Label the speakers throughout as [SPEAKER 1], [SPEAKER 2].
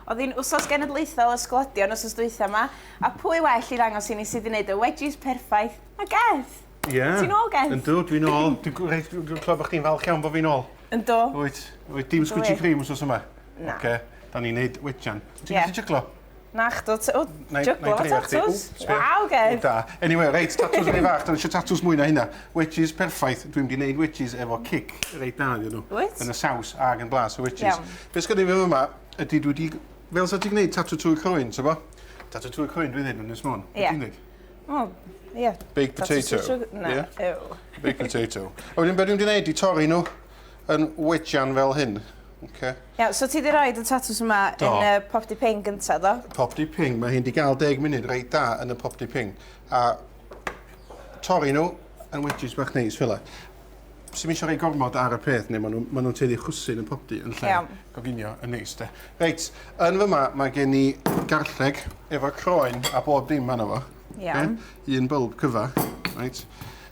[SPEAKER 1] Oedd hi'n wsos genedlaethol ysgolodion os dwytha yma, a pwy well i ddangos i ni sydd wedi gwneud y wedges perffaith a Geth. Ti'n ôl, Geth?
[SPEAKER 2] Yndw, dwi'n ôl. Dwi'n clywed bod chdi'n falch iawn bod fi'n ôl.
[SPEAKER 1] Yndw.
[SPEAKER 2] Wyt dim sgwyti cream wsos yma?
[SPEAKER 1] Na.
[SPEAKER 2] Da ni'n neud wejan. Ti'n gallu jyglo?
[SPEAKER 1] Na, chdo, jyglo o tatws. Waw, Geth.
[SPEAKER 2] Da. Anyway, reit, tatws yn ei fach. Da ni eisiau tatws mwy na hynna. Wedges perffaith. Dwi'n wedi gwneud wedges efo cic reit da, dyn nhw.
[SPEAKER 1] Wyt?
[SPEAKER 2] Yn y saws ag yn blas o wedges. Beth sgynnu fi yma, ydy dwi wedi... Fel sa ti'n gwneud tatw trwy'r croen, ti'n bo? Tatw trwy'r croen, dwi'n dweud yn Ynys Môn.
[SPEAKER 1] O, ie.
[SPEAKER 2] Baked potato.
[SPEAKER 1] Na, ew.
[SPEAKER 2] Baked potato. A wedyn beth dwi'n gwneud i torri nhw yn wejan fel hyn.
[SPEAKER 1] Ia, so ti wedi rhoi y tatws yma yn y popdi ping gyntaf, do?
[SPEAKER 2] Popdi ping, mae hyn wedi cael 10 munud reit da yn y popdi ping. A torri nhw yn wedges bach neis fel la. Sy'n eisiau rhoi gormod ar y peth, neu maen nhw'n teulu chwsyn yn popdi yn lle Coginio yn neis, de. Reit, yn fyma mae gen i garlleg efo croen a bob dim fan efo.
[SPEAKER 1] Iawn.
[SPEAKER 2] Un bylb cyfa, reit.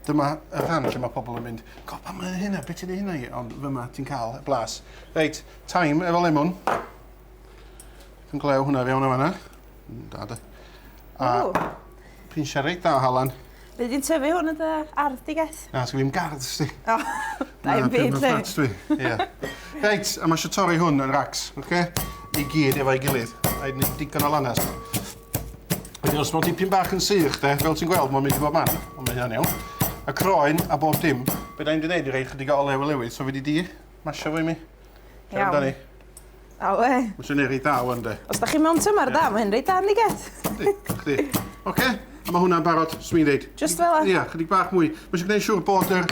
[SPEAKER 2] Dyma y rhan lle mae pobl yn mynd, go, pa mae'n hynna, beth ydy hynna i? Ond fyma ti'n cael y blas. Reit, thyme efo lemon. Yn glew hwnna fewn o fanna. Da, de. A pinsia reit da o halan.
[SPEAKER 1] Fe di'n tyfu hwn yn dy ardd di, Geth?
[SPEAKER 2] Na, sgwyd i'n gardd, sti.
[SPEAKER 1] O, da i'n byd,
[SPEAKER 2] lle. Reit, a mae eisiau torri hwn yn racs, oce? I gyd efo'i gilydd. Rhaid ni digon o lanas. Wedyn, os mae'n dipyn bach yn sych, de, fel ti'n gweld, mae'n mynd i bob man. Ond mae hynna'n iawn. A croen a bob dim. Be da ni'n gwneud i reid chydig o olew lewydd, so fe di masio fo i mi.
[SPEAKER 1] Iawn. A we.
[SPEAKER 2] Mae eisiau neud reit da o'n de.
[SPEAKER 1] Os da chi mewn tymor da, mae hyn reit da ni, Geth.
[SPEAKER 2] Chdi. Oce? A mae hwnna'n barod, smi'n deud.
[SPEAKER 1] Just fel la?
[SPEAKER 2] Ia, chydig bach mwy. Mae eisiau gwneud siŵr bod yr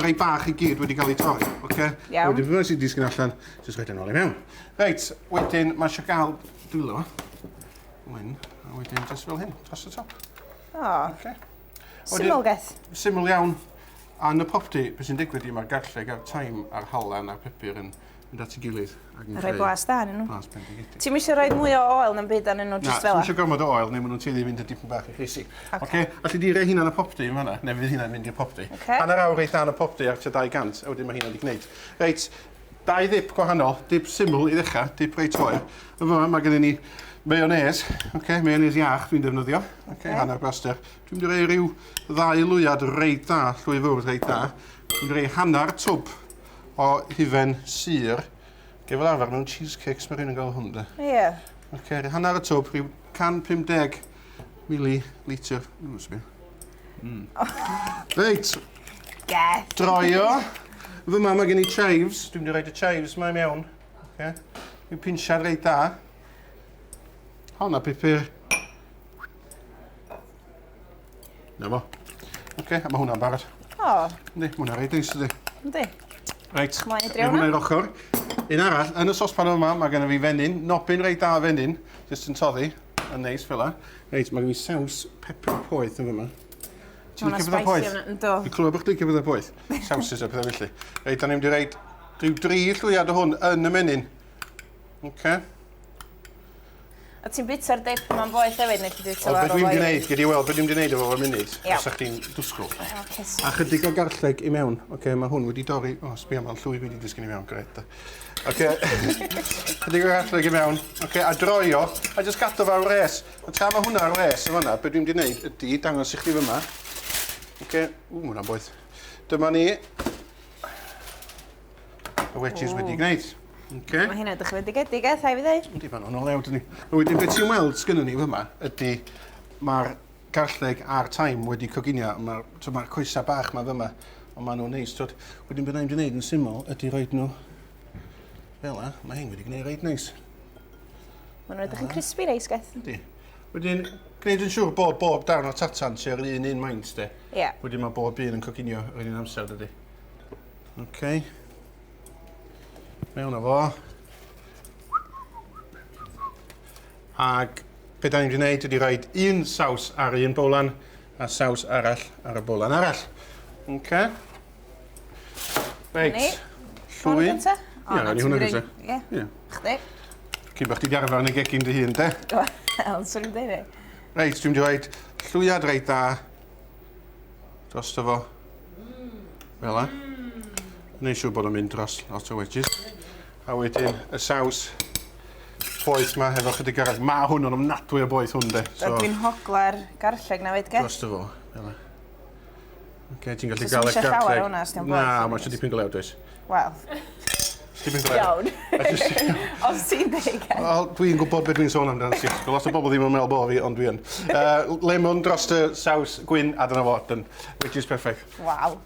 [SPEAKER 2] rei bach i gyd wedi cael ei torri, oce?
[SPEAKER 1] Iawn.
[SPEAKER 2] Wedyn, fe sy'n disgyn allan, jyst wedyn ôl i mewn. Reit, wedyn, mae eisiau gael dwylo. Wyn, a wedyn jyst fel hyn, dros y top.
[SPEAKER 1] O. Syml, Geth.
[SPEAKER 2] Syml iawn. A yn y popdi, beth sy'n digwydd i mae'r garlleg a'r thyme a'r halan a'r pupur yn mynd at ei gilydd.
[SPEAKER 1] A rhoi blas da yn nhw.
[SPEAKER 2] Blas bendigedig.
[SPEAKER 1] Ti'n mysio rhoi mwy o oil na'n byd yn nhw just fel
[SPEAKER 2] Na, ti'n mysio gormod o oil, neu maen nhw'n teulu fynd y dipyn bach i chrysi. Oce, allu di rei hynna yn y popdi yn fanna, neu fydd hynna'n mynd i'r popdi. Hanner awr reit dan y popdi ar 200, a wedyn mae hynna wedi gwneud. Reit, 2 ddip gwahanol, dip syml i ddechrau, dip reit oer. Yma, mae gennym ni mayonnaise, mayonnaise iach dwi'n defnyddio, hanner blaster. Dwi'n mynd i roi rhyw 2 lwyad reit da, llwy fwrdd reit da. Dwi'n mynd i roi hanner twb o hufen syr. Ge fel arfer mewn cheesecakes mae rhywun yn gael hwn, de. Ie. Hanner y twb, rhyw 150 millilitr. Reit.
[SPEAKER 1] Geth.
[SPEAKER 2] Droio. Fyma mae gen i chives. Dwi'n mynd i roi y chives yma i mewn. Rhyw pinsiad reit da. Honna pupur. Na fo. A mae hwnna'n barod.
[SPEAKER 1] O.
[SPEAKER 2] Yndi, mae hwnna'n reit neis, ydi.
[SPEAKER 1] Yndi.
[SPEAKER 2] Reit.
[SPEAKER 1] Mlaen i drio hwnna.
[SPEAKER 2] Hwnna'n ochr. Un arall, yn y sospan yma, mae gen i fi fenyn, nobyn reit da fenyn, jyst yn toddi, yn neis fel la. Reit, mae gen i saws pepper poeth yn fyma. Ti'n licio bydda poeth? Dwi'n clywed bych licio bydda poeth. Sauces a pethau felly. Reit, da ni'n mynd i reid rhyw 3 llwyad o hwn yn y menyn.
[SPEAKER 1] A ti'n bita'r dip yma'n boeth hefyd, neu ti bita
[SPEAKER 2] fo ar ôl oer? Gyd i weld beth dwi'n gwneud efo fo'r munud, os ydych chi'n dwsgwl. A chydig o garlleg i mewn. Mae hwn wedi dorri... O, sbio ma'n llwy wedi disgyn i mewn, gred. Chydig o garlleg i mewn. A droio, a jyst gadw fo ar res. A tra mae hwnna ar res o fanna, beth dwi'n gwneud ydy dangos i chdi fyma. Ww, hwnna'n boeth. Dyma ni y wedges wedi gwneud.
[SPEAKER 1] Mae hynna ydych wedi gedig, Geth, hai fi ddweud?
[SPEAKER 2] Yndi, fan o'n olew, dyn ni. Wedyn, beth ti'n weld sgynnon ni fyma ydy mae'r garlleg a'r thyme wedi coginio. Mae'r coesa bach yma fyma, ond maen nhw'n neis. Wedyn, beth ni'n gwneud yn syml ydy roed nhw fel la. Mae hyn wedi gwneud reit neis.
[SPEAKER 1] Maen nhw'n edrych yn crispy reis, Geth.
[SPEAKER 2] Yndi. Wedyn, gwneud yn siŵr bod bob darn o tatan sy'r un maint, de.
[SPEAKER 1] Ie.
[SPEAKER 2] Wedyn mae bob un yn coginio yr un amser, dydy. Mewn o fo. Ag beth da ni'n gwneud ydy rhoi un saws ar un bowlan a saws arall ar y bowlan arall. Reit. Llwy. Ie, rhaid i hwnna gyda. Ie.
[SPEAKER 1] Chdi.
[SPEAKER 2] Cyn bach ti garfar yn y gegin dy hun, de?
[SPEAKER 1] Wel, swn i'n dweud.
[SPEAKER 2] Reit, dwi'n mynd i roi llwyad reit da dros o fo. Fel la. Neu siŵr bod o'n mynd dros lot o wedges. A wedyn y saws boeth ma, efo chydig arall. Ma hwn yn ofnadwy o boeth hwn, de.
[SPEAKER 1] Dwi'n hogla'r garlleg na fyd, Geth.
[SPEAKER 2] Drosto fo. Ti'n gallu
[SPEAKER 1] So
[SPEAKER 2] gael y
[SPEAKER 1] eisiau llawer
[SPEAKER 2] garlleg.
[SPEAKER 1] hwnna, os di'n boeth?
[SPEAKER 2] Na, mae eisiau dipyn glew, dweud.
[SPEAKER 1] Wel,
[SPEAKER 2] Dipyn glew.
[SPEAKER 1] iawn. Os ti'n dweud, Geth.
[SPEAKER 2] Dwi'n gwybod beth dwi'n sôn amdano si. Lot o bobl ddim yn meddwl bo fi, ond dwi yn. Lemon dros y saws gwyn a dyna fo, which is perfect.
[SPEAKER 1] Waw.